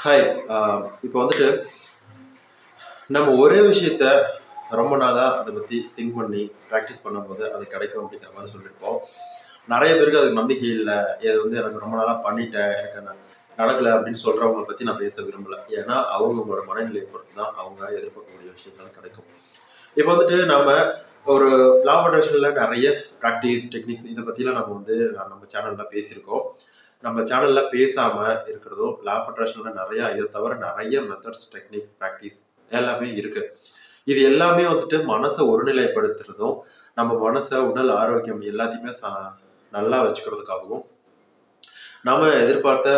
Hi. இப்போ வந்துட்டு நம்ம ஒரே விஷயத்த ரொம்ப நாளா அதை பத்தி திங்க் பண்ணி ப்ராக்டிஸ் பண்ணும்போது அது கிடைக்கும் அப்படிங்கிற மாதிரி சொல்லியிருப்போம். நிறைய பேருக்கு அதுக்கு நம்பிக்கை இல்லை. இது எனக்கு ரொம்ப நாளா பண்ணிட்டேன், எனக்கு நடக்கலை அப்படின்னு சொல்றவங்களை பத்தி நான் பேச விரும்பல. ஏன்னா அவங்களோட மனநிலையை பொறுத்து தான் அவங்க எதிர்பார்க்கக்கூடிய விஷயங்கள் கிடைக்கும். இப்போ வந்துட்டு நம்ம ஒரு லா ஆஃப் அட்ராக்ஷன்ல நிறைய ப்ராக்டிஸ் டெக்னிக்ஸ் இதை பத்திலாம் நம்ம சேனல்ல பேசியிருக்கோம். நம்ம சேனல்ல பேசாம இருக்கிறதும் லா ஆஃப் அட்ராக்ஷன்ல நிறைய இதை தவிர நிறைய மெத்தட்ஸ் டெக்னிக்ஸ் ப்ராக்டிஸ் எல்லாமே இருக்கு. இது எல்லாமே வந்துட்டு மனசை ஒருநிலைப்படுத்துறதும் நம்ம மனசை உடல் ஆரோக்கியம் எல்லாத்தையுமே நல்லா வச்சுக்கிறதுக்காகவும் நாம எதிர்பார்த்த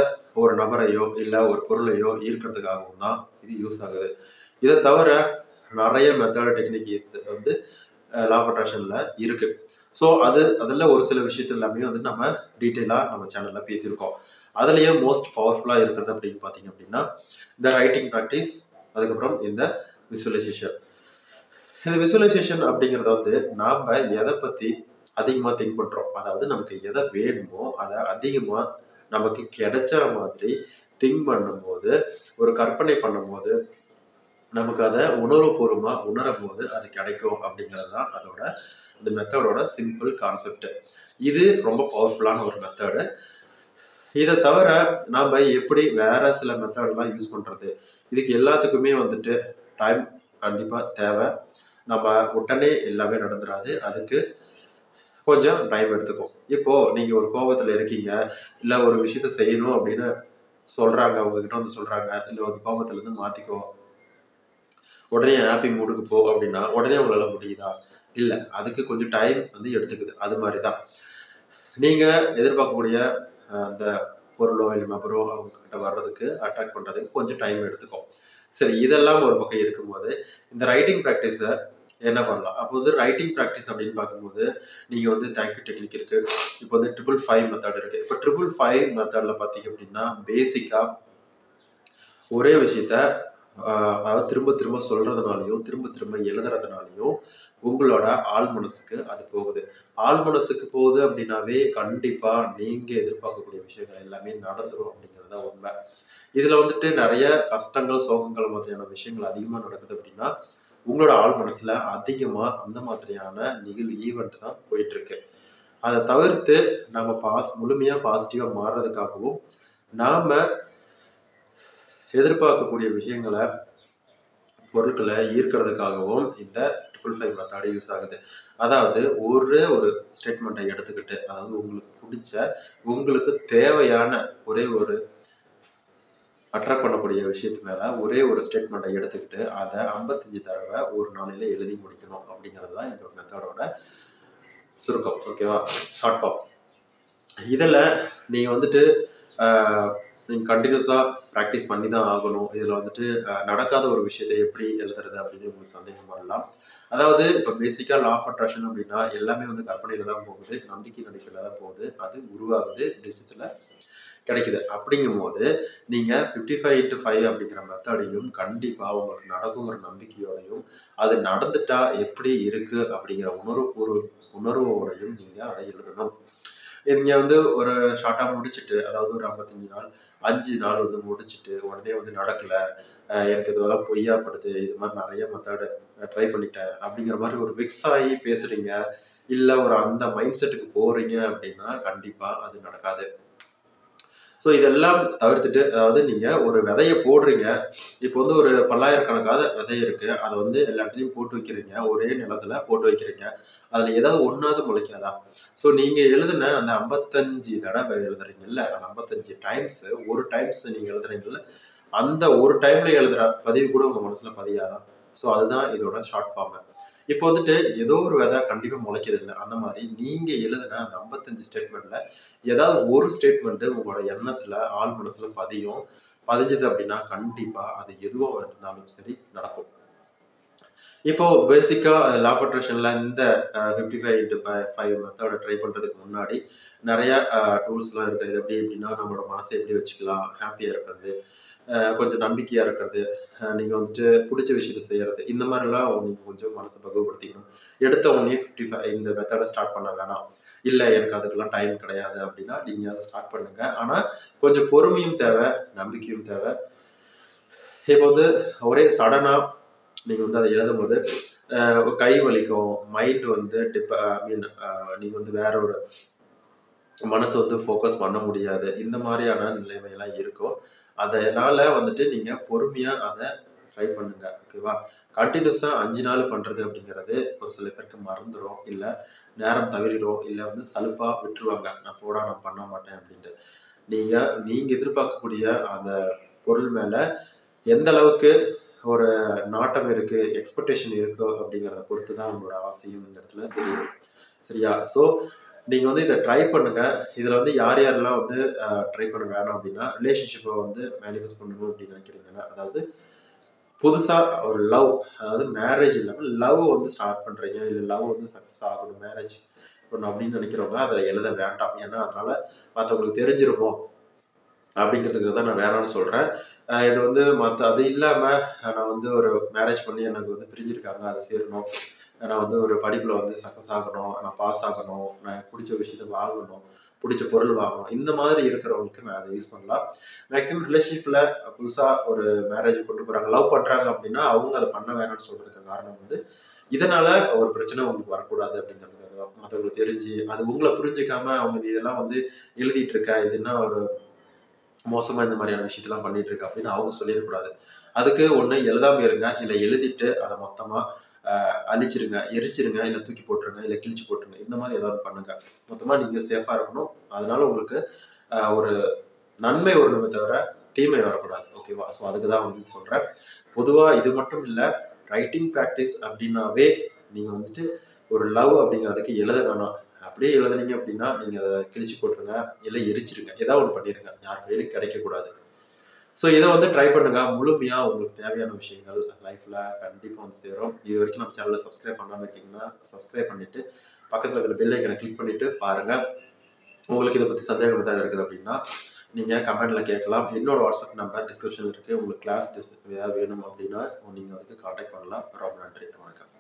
ஒரு நபரையோ இல்லை ஒரு பொருளையோ ஈர்க்கிறதுக்காகவும் தான் இது யூஸ் ஆகுது. இதை தவிர நிறைய மெத்தட் டெக்னிக் வந்து லா ஆஃப் அட்ராக்ஷன்ல இருக்கு. ஸோ அதில் ஒரு சில விஷயத்து எல்லாமே நம்ம டீட்டெயிலாக நம்ம சேனலில் பேசியிருக்கோம். அதுலேயே மோஸ்ட் பவர்ஃபுல்லாக இருக்கிறது அப்படின்னு பார்த்தீங்க அப்படின்னா இந்த ரைட்டிங் ப்ராக்டிஸ், அதுக்கப்புறம் இந்த விசுவலைசேஷன். இந்த விசுவலைசேஷன் அப்படிங்கிறத நாம் எதை பற்றி அதிகமாக திங்க் பண்ணுறோம், அதாவது நமக்கு எதை வேணுமோ அதை அதிகமாக நமக்கு கிடைச்ச மாதிரி திங்க் பண்ணும்போது, ஒரு கற்பனை பண்ணும்போது நமக்கு அதை உணர்வுபூர்வமாக உணரும் போது அது கிடைக்கும் அப்படிங்கிறது தான் அதோட இந்த மெத்தடோட சிம்பிள் கான்செப்ட். இது ரொம்ப பவர்ஃபுல்லான ஒரு மெத்தடு. இதை தவிர நாம் எப்படி வேற சில மெத்தட்லாம் யூஸ் பண்ணுறது, இதுக்கு எல்லாத்துக்குமே டைம் கண்டிப்பாக தேவை. நம்ம உடனே எல்லாமே நடந்துடாது, அதுக்கு கொஞ்சம் டைம் எடுத்துக்கும். இப்போ நீங்கள் ஒரு கோபத்தில் இருக்கீங்க, இல்லை ஒரு விஷயத்த செய்யணும் அப்படின்னு சொல்கிறாங்க, உங்ககிட்ட சொல்கிறாங்க, இல்லை ஒரு கோபத்துலேருந்து மாற்றிக்கோ, உடனே ஹாப்பி மூடுக்கு போ அப்படின்னா உடனே உங்களால் முடியுதா? இல்லை, அதுக்கு கொஞ்சம் டைம் எடுத்துக்குது. அது மாதிரி தான் நீங்கள் எதிர்பார்க்கக்கூடிய அந்த பொருளோ இல்லை நபரோ அவங்கக்கிட்ட வர்றதுக்கு அட்ராக்ட் பண்ணுறதுக்கு கொஞ்சம் டைம் எடுத்துக்கும். சரி, இதெல்லாம் ஒரு பக்கம் இருக்கும்போது இந்த ரைட்டிங் ப்ராக்டிஸை என்ன பண்ணலாம்? அப்போ ரைட்டிங் ப்ராக்டிஸ் அப்படின்னு பார்க்கும்போது நீங்கள் தேங்க்யூ டெக்னிக் இருக்குது. இப்போ 555 மெத்தட் இருக்குது. இப்போ 555 மெத்தடில் பார்த்தீங்க அப்படின்னா பேசிக்காக ஒரே விஷயத்த அதாவது திரும்ப திரும்ப சொல்றதுனாலையும் திரும்ப திரும்ப எழுதுறதுனாலையும் உங்களோட ஆள் மனசுக்கு அது போகுது. ஆள் மனசுக்கு போகுது அப்படின்னாவே கண்டிப்பா நீங்க எதிர்பார்க்கக்கூடிய விஷயங்கள் எல்லாமே நடந்துரும் அப்படிங்கிறது தான் உண்மை. இதுல நிறைய கஷ்டங்கள், சோகங்கள் மாதிரியான விஷயங்கள் அதிகமா நடக்குது அப்படின்னா உங்களோட ஆள் மனசுல அதிகமா அந்த மாதிரியான ஈவெண்ட் தான் போயிட்டு இருக்கு. அதை தவிர்த்து நம்ம முழுமையா பாசிட்டிவா மாறுறதுக்காகவும் நாம எதிர்பார்க்கக்கூடிய விஷயங்களை, பொருட்களை ஈர்க்கிறதுக்காகவும் இந்த 555 மெத்தட் யூஸ் ஆகுது. அதாவது ஒரே ஒரு ஸ்டேட்மெண்ட்டை எடுத்துக்கிட்டு, அதாவது உங்களுக்கு பிடிச்ச, உங்களுக்கு தேவையான ஒரே ஒரு அட்ராக்ட் பண்ணக்கூடிய விஷயத்து மேல ஒரே ஒரு ஸ்டேட்மெண்ட்டை எடுத்துக்கிட்டு அதை 55 தடவை ஒரு நாளில எழுதி முடிக்கணும் அப்படிங்கிறது தான் இந்த மெத்தடோட சுருக்கம். ஓகேவா? Short form. இதில் நீங்கள் நீங்கள் கண்டினியூஸாக ப்ராக்டிஸ் பண்ணி தான் ஆகணும். இதில் நடக்காத ஒரு விஷயத்தை எப்படி எழுதுறது அப்படின்னு உங்களுக்கு சந்தேகம் வரலாம். அதாவது இப்போ பேசிக்காக லா ஆஃப் அட்ராக்ஷன் அப்படின்னா எல்லாமே கற்பனையில் தான் போகுது, நம்பிக்கை நடிப்பில் தான் போகுது, அது உருவாகுது, நிஜத்தில் கிடைக்குது. அப்படிங்கும் போது நீங்கள் 55x5 அப்படிங்கிற மெத்தடையும் கண்டிப்பாக உங்களுக்கு நடக்குங்கிற நம்பிக்கையோடையும், அது நடந்துட்டா எப்படி இருக்கு அப்படிங்கிற உணர்வோடையும் நீங்கள் அதை எழுதணும். நீங்க ஒரு ஷார்ட்டா முடிச்சுட்டு, அதாவது ஒரு 55 நாள் 5 நாள் முடிச்சுட்டு உடனே நடக்கல, எனக்கு இதெல்லாம் பொய்யா படுது, இது மாதிரி நிறைய மெத்தட் ட்ரை பண்ணிட்டேன் அப்படிங்கிற மாதிரி ஒரு விக்ஸ் ஆகி பேசுறீங்க, இல்லை ஒரு அந்த மைண்ட் செட்டுக்கு போறீங்க அப்படின்னா கண்டிப்பா அது நடக்காது. ஸோ இதெல்லாம் தவிர்த்துட்டு, அதாவது நீங்க ஒரு விதையை போடுறீங்க. இப்போ ஒரு பல்லாயிரக்கணக்கான விதை இருக்கு, அதை எல்லா இடத்துலையும் போட்டு வைக்கிறீங்க, ஒரே நிலத்துல போட்டு வைக்கிறீங்க, அதுல ஏதாவது ஒன்றாவது முளைக்காதா? ஸோ நீங்க எழுதுன அந்த 55 தடவை எழுதுறீங்கல்ல, அந்த 55 டைம்ஸ் ஒரு டைம்ஸ் நீங்க எழுதுறீங்கல்ல, அந்த ஒரு டைம்ல எழுதுற பதிவு கூட உங்க மனசுல பதியாதா? ஸோ அதுதான் இதோட ஷார்ட் ஃபார்ம். இப்போ ஏதோ ஒரு விதை கண்டிப்பா முளைக்குது இல்லை, அந்த மாதிரி நீங்க எழுதுன அந்த 55 ஸ்டேட்மெண்ட்ல ஏதாவது ஒரு ஸ்டேட்மெண்ட் உங்களோட எண்ணத்துல ஆள் மனசுல பதிஞ்சது அப்படின்னா கண்டிப்பா அது எதுவோ இருந்தாலும் சரி நடக்கும். இப்போ பேசிக்கா லா ஆஃப் அட்ராக்ஷன்ல இந்த 55x5 மெத்தட ட்ரை பண்றதுக்கு முன்னாடி நிறைய டூல்ஸ்லாம் இருக்கு. இது எப்படின்னா நம்மளோட மனசை எப்படி வச்சுக்கலாம், ஹாப்பியா இருக்கிறது, கொஞ்சம் நம்பிக்கையா இருக்கிறது, நீங்க பிடிச்ச விஷயத்த செய்யறது, இந்த மாதிரிலாம் நீங்க கொஞ்சம் மனசை பக்குவப்படுத்திக்கணும். எடுத்த உடனே 55 இந்த மெத்தடை ஸ்டார்ட் பண்ண வேணாம். இல்லை, எனக்கு அதுக்கெல்லாம் டைம் கிடையாது அப்படின்னா நீங்க அதை ஸ்டார்ட் பண்ணுங்க. ஆனா கொஞ்சம் பொறுமையும் தேவை, நம்பிக்கையும் தேவை. இப்போ வந்து ஒரே சடனா நீங்க வந்து அதை எழுதும்போது கை வலிக்கும், மைண்ட் வந்து நீங்க வந்து வேற ஒரு மனசு வந்து ஃபோக்கஸ் பண்ண முடியாது. இந்த மாதிரியான நிலைமைலாம் இருக்கும். அதனால வந்துட்டு நீங்க பொறுமையா அத ட்ரை பண்ணுங்க. ஓகேவா? கன்டினியூஸா 5 நாள் பண்றது அப்படிங்கிறது ஒரு சில பேருக்கு மறந்துரும். இல்ல நேரம் தவறிரும். இல்ல வந்து சலுப்பா விட்டுருவாங்க. நான் போடா நான் பண்ண மாட்டேன் அப்படின்ட்டு. நீங்க நீங்க எதிர்பார்க்கக்கூடிய அந்த பொருள் மேல எந்த அளவுக்கு ஒரு நாட்டம் இருக்கு, எக்ஸ்பெக்டேஷன் இருக்கோ அப்படிங்கிறத பொறுத்து தான் உங்களோட ஆசையும் இந்த இடத்துல தெரியும். சரியா? ஸோ நீங்க வந்து இத ட்ரை பண்ணுங்க. இதுல வந்து யார் யாரெல்லாம் வந்து ட்ரை பண்ண வேணாம் அப்படின்னா, ரிலேஷன்ஷிப்ப வந்து மேனிஃபெஸ்ட் பண்ணணும் அப்படின்னு நினைக்கிறீங்கன்னா, அதாவது புதுசா ஒரு லவ், அதாவது மேரேஜ் இல்லாம லவ் வந்து ஸ்டார்ட் பண்றீங்க. இல்ல லவ் வந்து சக்சஸ் ஆகணும், மேரேஜ் பண்ணணும் அப்படின்னு நினைக்கிறவங்க அதுல எழுத வேண்டாம். ஏன்னா அதனால மத்தவங்களுக்கு தெரிஞ்சிருமோ அப்படிங்கிறதுக்கு தான் நான் வேணாம்னு சொல்றேன். இது வந்து அது இல்லாம நான் வந்து ஒரு மேரேஜ் பண்ணி எனக்கு வந்து பிரிஞ்சிருக்காங்க. அது சேரணும். நான் வந்து ஒரு படிப்புல வந்து சக்சஸ் ஆகணும். நான் பாஸ் ஆகணும். நான் புடிச்ச விஷயத்த வாங்கணும். புடிச்ச பொருள் வாங்கணும். இந்த மாதிரி இருக்கிறவங்களுக்கு நான் அத யூஸ் பண்ணலாம். மேக்ஸிமம் ரிலேஷன்ஷிப்ல புதுசா ஒரு மேரேஜ் கொண்டு போறாங்க. லவ் பண்றாங்க அப்படின்னா, அவங்க அத பண்ண வேணாம்னு சொல்றதுக்கு காரணம் வந்து, இதனால ஒரு பிரச்சனை உங்களுக்கு வரக்கூடாது அப்படிங்கிறதுக்காக தான். மத்தவங்களுக்கு தெரிஞ்சு, அது உங்கள புரிஞ்சுக்காம அவங்க நீ இதெல்லாம் வந்து எழுதிட்டு இருக்க. இது என்ன ஒரு மோசமா இந்த மாதிரியான விஷயத்தெல்லாம் பண்ணிட்டு இருக்க அப்படின்னு அவங்க சொல்லிடக்கூடாது. அதுக்கு ஒண்ணு எழுதாம இருங்க. இல்ல எழுதிட்டு அத மொத்தமா அழிச்சிருங்க, எரிச்சிருங்க, இல்ல தூக்கி போட்டுருங்க, இல்ல கிழிச்சு போட்டுருங்க. இந்த மாதிரி ஏதாவது பண்ணுங்க. மொத்தமா நீங்க சேஃபா இருக்கணும். அதனால உங்களுக்கு ஒரு நன்மை வரணுமே தவிர, தீமை வரக்கூடாது. ஓகேவா? ஸோ அதுக்கு தான் வந்து சொல்றேன். பொதுவா இது மட்டும் இல்ல, ரைட்டிங் பிராக்டிஸ் அப்படின்னாவே நீங்க வந்துட்டு ஒரு லவ் அப்படிங்கிறதுக்கு எழுத வேணாம். அப்படியே எழுதுனீங்க அப்படின்னா, நீங்க அத கிழிச்சு போட்டுருங்க, இல்ல எரிச்சிருங்க. ஏதாவது ஒண்ணு பண்ணிருங்க. யார் கையிலும் கிடைக்கக்கூடாது. ஸோ இத வந்து ட்ரை பண்ணுங்க. முழுமையா உங்களுக்கு தேவையான விஷயங்கள் லைஃப்ல கண்டிப்பா வந்து சேரும். இதுவரைக்கும் நம்ம சேனல சப்ஸ்கிரைப் பண்ணாம இருக்கீங்கன்னா, சப்ஸ்கிரைப் பண்ணிட்டு, பக்கத்துல இருக்கிற பெல் ஐகான கிளிக் பண்ணிட்டு பாருங்க. உங்களுக்கு இத பத்தி சந்தேகம் ஏதாவது இருக்குது அப்படின்னா, நீங்க கமெண்ட்ல கேட்கலாம். என்னோட வாட்ஸ்அப் நம்பர் டிஸ்கிரிப்ஷன்ல இருக்கு. உங்களுக்கு கிளாஸ் ஏதாவது வேணும் அப்படின்னா, நீங்க வந்து கான்டாக்ட் பண்ணலாம். ரொம்ப நன்றி. வணக்கம்.